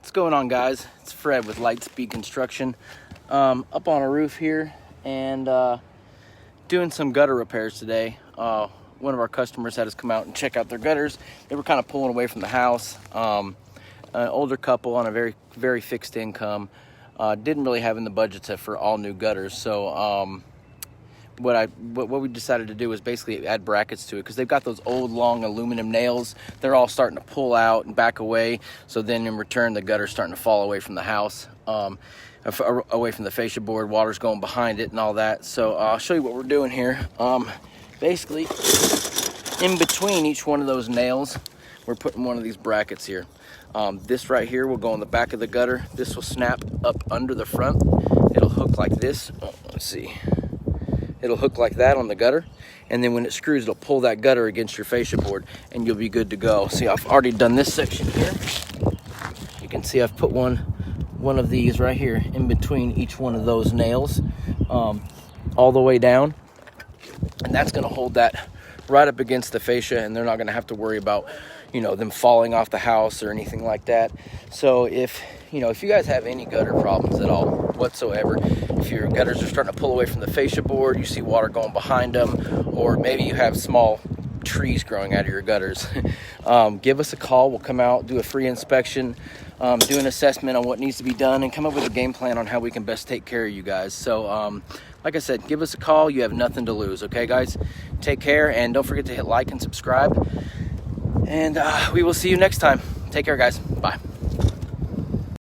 What's going on, guys? It's Fred with Lightspeed Construction. Up on a roof here and doing some gutter repairs today. One of our customers had us come out and check out their gutters. They were kind of pulling away from the house. An older couple on a very fixed income. Didn't really have in the budget for all new gutters. So what we decided to do was basically add brackets to it, because they've got those old long aluminum nails. They're all starting to pull out and back away, so then in return the gutter's starting to fall away from the house, away from the fascia board. Water's going behind it and all that. So I'll show you what we're doing here. Basically, in between each one of those nails, we're putting one of these brackets here. This right here will go in the back of the gutter. This will snap up under the front. It'll hook like this. Let's see. It'll hook like that on the gutter, and then when it screws, it'll pull that gutter against your fascia board, and you'll be good to go. See, I've already done this section here. You can see I've put one of these right here in between each one of those nails, all the way down, and that's going to hold that right up against the fascia, and they're not going to have to worry about, you know, them falling off the house or anything like that. So if you guys have any gutter problems at all whatsoever, if your gutters are starting to pull away from the fascia board, you see water going behind them, or maybe you have small trees growing out of your gutters, give us a call. We'll come out, do a free inspection, do an assessment on what needs to be done, and come up with a game plan on how we can best take care of you guys. So like I said, give us a call. You have nothing to lose. Okay, guys? Take care, and don't forget to hit like and subscribe, and we will see you next time. Take care, guys. Bye.